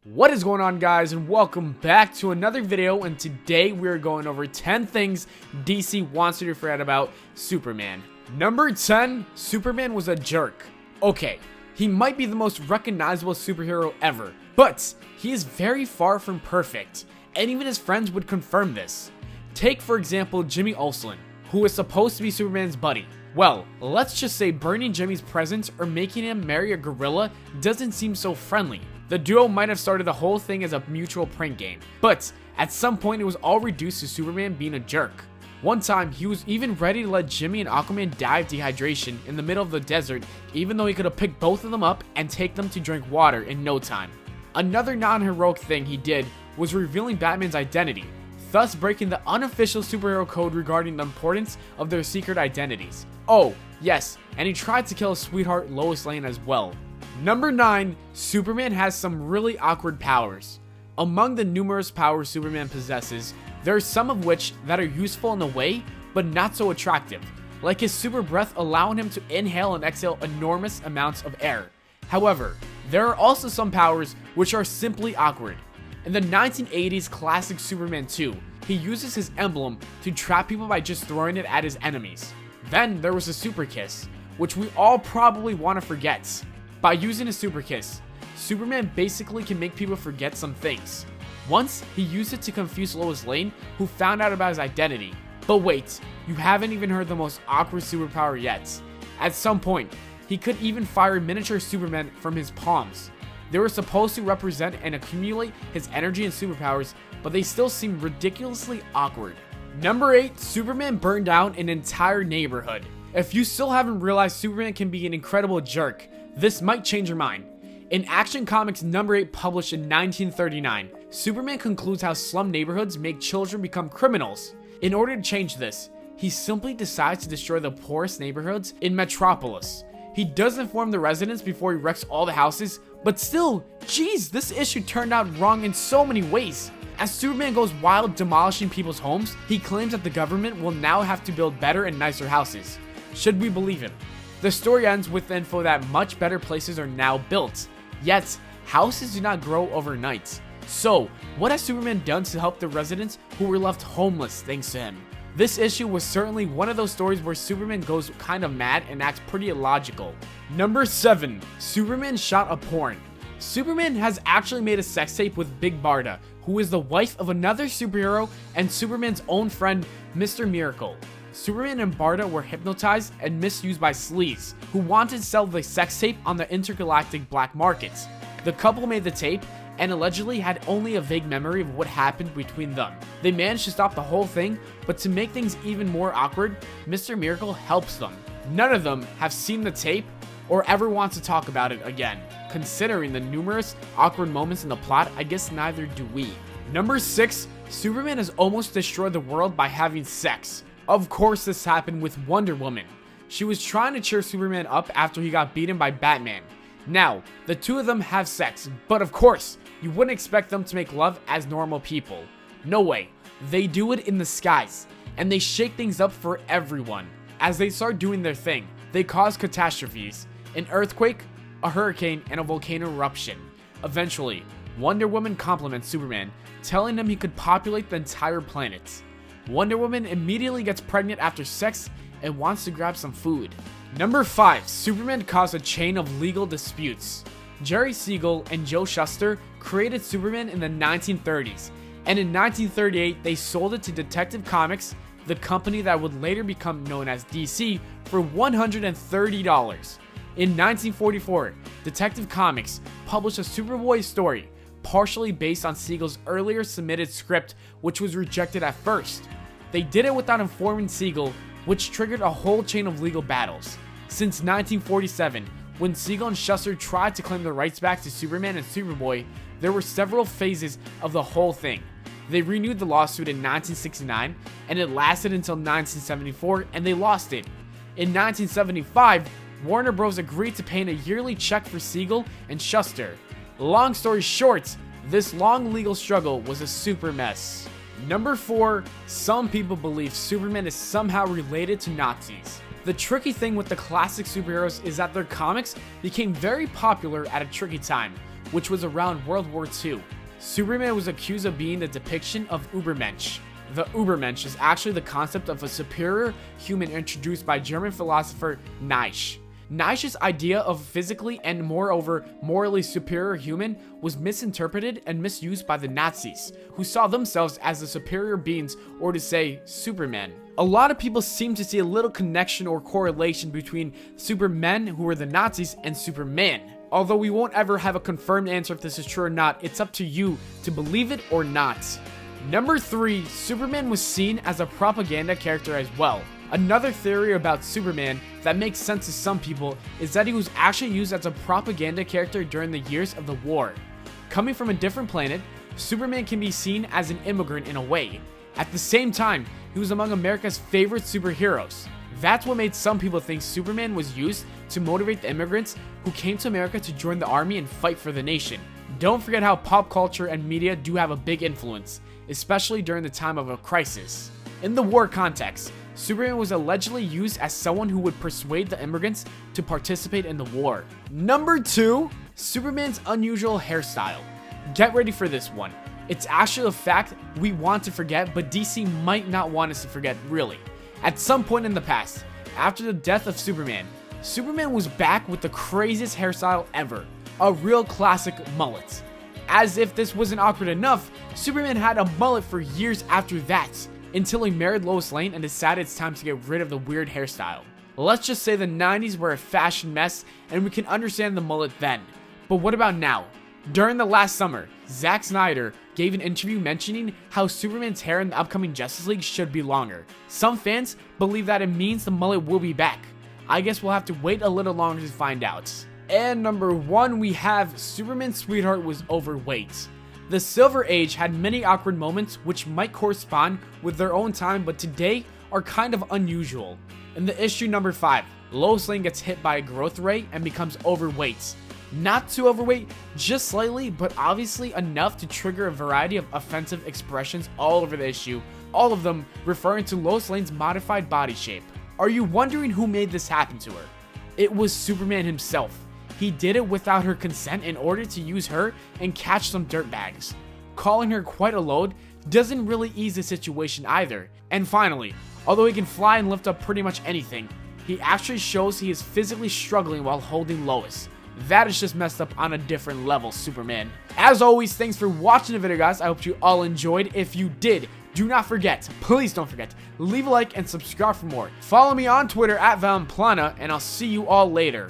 What is going on, guys, and welcome back to another video. And today we're going over 10 things DC wants you to forget about Superman. Number 10, Superman was a jerk. Okay, he might be the most recognizable superhero ever, but he is very far from perfect, and even his friends would confirm this. Take, for example, Jimmy Olsen, who is supposed to be Superman's buddy. Well, let's just say burning Jimmy's presents or making him marry a gorilla doesn't seem so friendly. The duo might have started the whole thing as a mutual prank game, but at some point it was all reduced to Superman being a jerk. One time, he was even ready to let Jimmy and Aquaman die of dehydration in the middle of the desert, even though he could have picked both of them up and take them to drink water in no time. Another non-heroic thing he did was revealing Batman's identity, thus breaking the unofficial superhero code regarding the importance of their secret identities. Oh, yes, and he tried to kill his sweetheart Lois Lane as well. Number 9, Superman has some really awkward powers. Among the numerous powers Superman possesses, there are some of which that are useful in a way, but not so attractive, like his super breath allowing him to inhale and exhale enormous amounts of air. However, there are also some powers which are simply awkward. In the 1980s classic Superman 2, he uses his emblem to trap people by just throwing it at his enemies. Then there was a super kiss, which we all probably want to forget. By using a super kiss, Superman basically can make people forget some things. Once, he used it to confuse Lois Lane, who found out about his identity. But wait, you haven't even heard the most awkward superpower yet. At some point, he could even fire miniature Superman from his palms. They were supposed to represent and accumulate his energy and superpowers, but they still seem ridiculously awkward. Number 8, Superman burned down an entire neighborhood. If you still haven't realized Superman can be an incredible jerk, this might change your mind. In Action Comics number 8, published in 1939, Superman concludes how slum neighborhoods make children become criminals. In order to change this, he simply decides to destroy the poorest neighborhoods in Metropolis. He does inform the residents before he wrecks all the houses, but still, geez, this issue turned out wrong in so many ways. As Superman goes wild demolishing people's homes, he claims that the government will now have to build better and nicer houses. Should we believe him? The story ends with the info that much better places are now built, yet houses do not grow overnight. So, what has Superman done to help the residents who were left homeless thanks to him? This issue was certainly one of those stories where Superman goes kind of mad and acts pretty illogical. Number 7, Superman shot a porn. Superman has actually made a sex tape with Big Barda, who is the wife of another superhero and Superman's own friend, Mr. Miracle. Superman and Barda were hypnotized and misused by sleaze, who wanted to sell the sex tape on the intergalactic black markets. The couple made the tape and allegedly had only a vague memory of what happened between them. They managed to stop the whole thing, but to make things even more awkward, Mr. Miracle helps them. None of them have seen the tape or ever want to talk about it again. Considering the numerous awkward moments in the plot, I guess neither do we. Number 6, Superman has almost destroyed the world by having sex. Of course this happened with Wonder Woman. She was trying to cheer Superman up after he got beaten by Batman. Now, the two of them have sex, but of course, you wouldn't expect them to make love as normal people. No way. They do it in the skies, and they shake things up for everyone. As they start doing their thing, they cause catastrophes, an earthquake, a hurricane, and a volcano eruption. Eventually, Wonder Woman compliments Superman, telling him he could populate the entire planet. Wonder Woman immediately gets pregnant after sex and wants to grab some food. Number 5, Superman caused a chain of legal disputes. Jerry Siegel and Joe Shuster created Superman in the 1930s, and in 1938 they sold it to Detective Comics, the company that would later become known as DC, for $130. In 1944, Detective Comics published a Superboy story, partially based on Siegel's earlier submitted script, which was rejected at first. They did it without informing Siegel, which triggered a whole chain of legal battles. Since 1947, when Siegel and Shuster tried to claim the rights back to Superman and Superboy, there were several phases of the whole thing. They renewed the lawsuit in 1969, and it lasted until 1974, and they lost it. In 1975, Warner Bros. Agreed to pay a yearly check for Siegel and Shuster. Long story short, this long legal struggle was a super mess. Number 4, some people believe Superman is somehow related to Nazis. The tricky thing with the classic superheroes is that their comics became very popular at a tricky time, which was around World War II. Superman was accused of being the depiction of Übermensch. The Übermensch is actually the concept of a superior human introduced by German philosopher Nietzsche. Nietzsche's idea of physically and moreover morally superior human was misinterpreted and misused by the Nazis, who saw themselves as the superior beings, or to say, Superman. A lot of people seem to see a little connection or correlation between Supermen, who were the Nazis, and Superman. Although we won't ever have a confirmed answer if this is true or not, it's up to you to believe it or not. Number 3, Superman was seen as a propaganda character as well. Another theory about Superman that makes sense to some people is that he was actually used as a propaganda character during the years of the war. Coming from a different planet, Superman can be seen as an immigrant in a way. At the same time, he was among America's favorite superheroes. That's what made some people think Superman was used to motivate the immigrants who came to America to join the army and fight for the nation. Don't forget how pop culture and media do have a big influence, especially during the time of a crisis. In the war context, Superman was allegedly used as someone who would persuade the immigrants to participate in the war. Number 2, Superman's unusual hairstyle. Get ready for this one. It's actually a fact we want to forget, but DC might not want us to forget, really. At some point in the past, after the death of Superman, Superman was back with the craziest hairstyle ever, a real classic mullet. As if this wasn't awkward enough, Superman had a mullet for years after that, until he married Lois Lane and decided it's time to get rid of the weird hairstyle. Let's just say the 90s were a fashion mess, and we can understand the mullet then. But what about now? During the last summer, Zack Snyder gave an interview mentioning how Superman's hair in the upcoming Justice League should be longer. Some fans believe that it means the mullet will be back. I guess we'll have to wait a little longer to find out. And number 1, we have Superman's sweetheart was overweight. The Silver Age had many awkward moments which might correspond with their own time, but today are kind of unusual. In the issue number 5, Lois Lane gets hit by a growth ray and becomes overweight. Not too overweight, just slightly, but obviously enough to trigger a variety of offensive expressions all over the issue, all of them referring to Lois Lane's modified body shape. Are you wondering who made this happen to her? It was Superman himself. He did it without her consent in order to use her and catch some dirtbags. Calling her quite a load doesn't really ease the situation either. And finally, although he can fly and lift up pretty much anything, he actually shows he is physically struggling while holding Lois. That is just messed up on a different level, Superman. As always, thanks for watching the video, guys. I hope you all enjoyed. If you did, do not forget, please don't forget, leave a like and subscribe for more. Follow me on Twitter at Valenplana, and I'll see you all later.